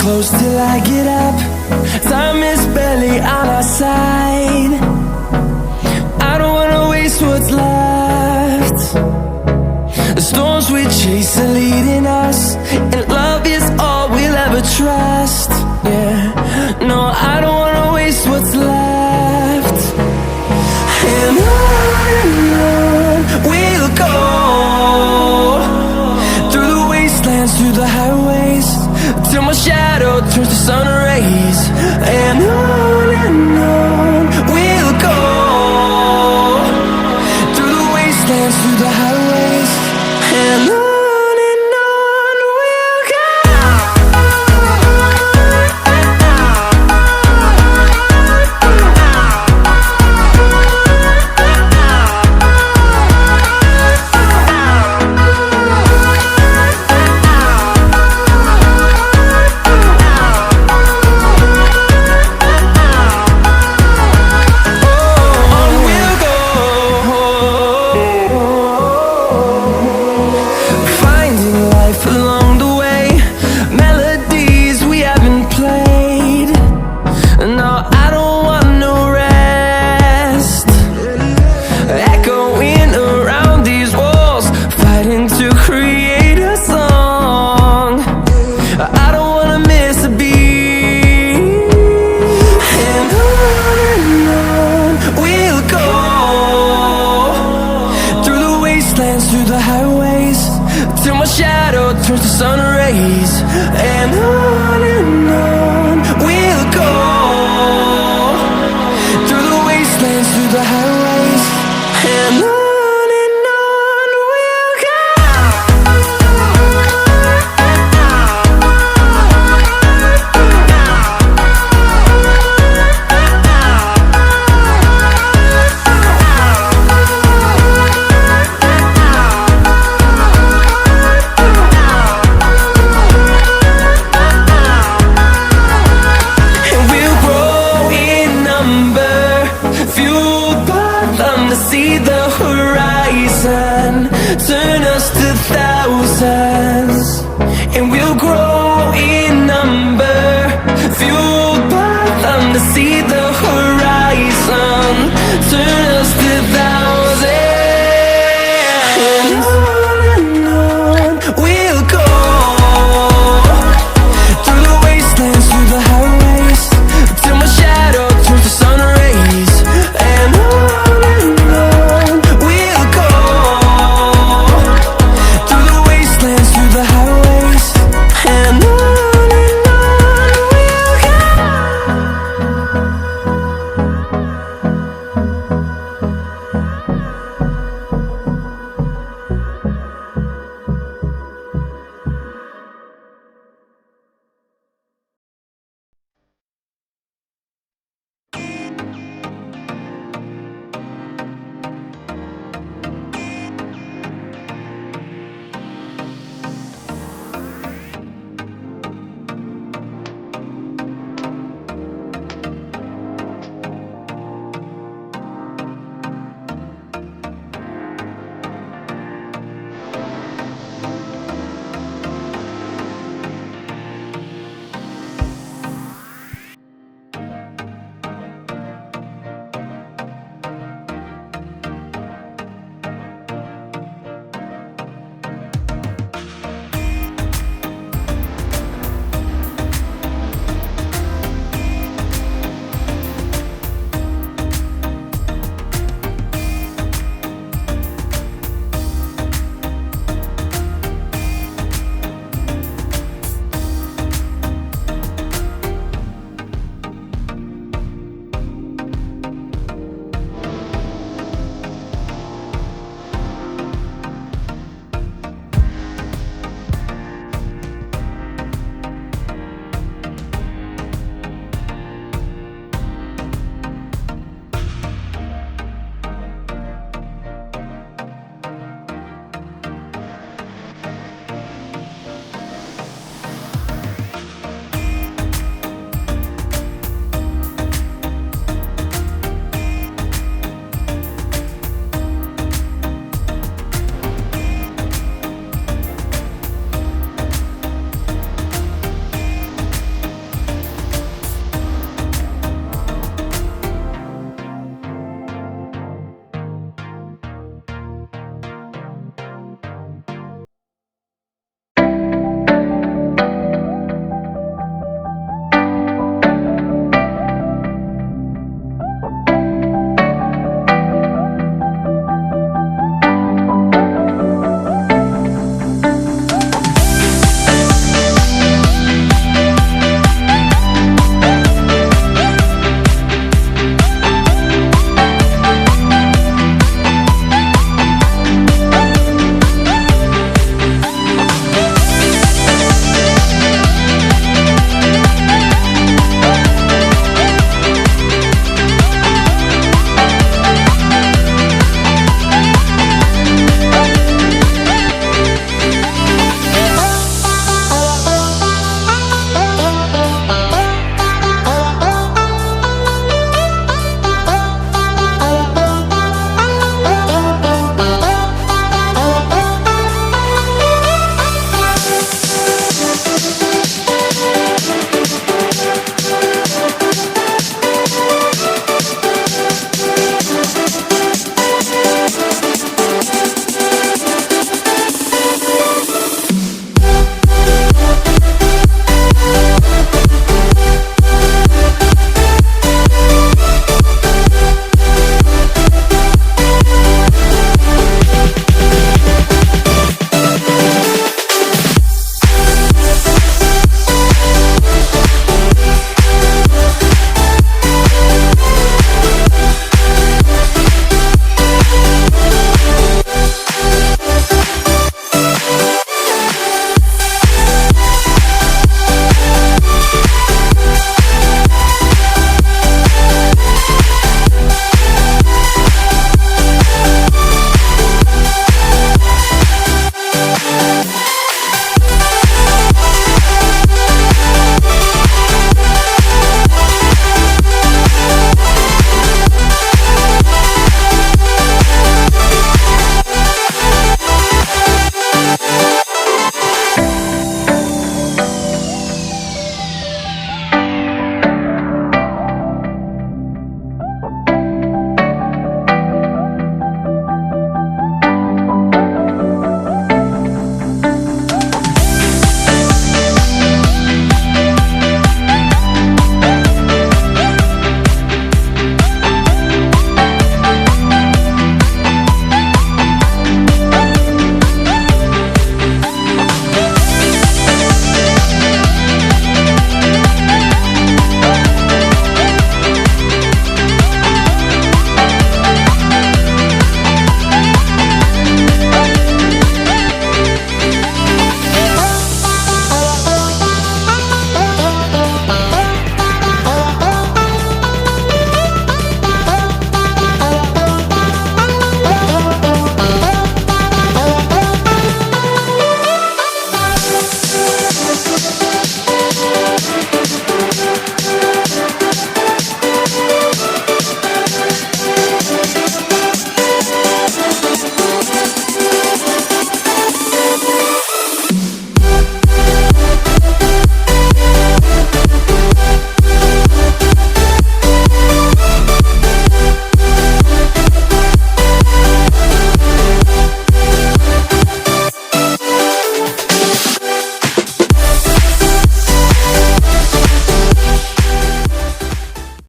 close till I get up. Time is barely on our side. I don't wanna waste what's left. The storms we chase are leading us, and love is all we'll ever trust. Yeah, no, I don't wanna waste what's left. And on we'll go, through the wastelands, through the highways, till my shadow turns to sun rays. And on we'll go, through the wastelands, through the highways, and on we'll go. Along the way, melodies we haven't played. No, I don't want no rest. Echoing around these walls, fighting to create a song. I don't wanna miss a beat. And on we'll go, through the wastelands, through the highways, till my shadow turns to sun rays. And on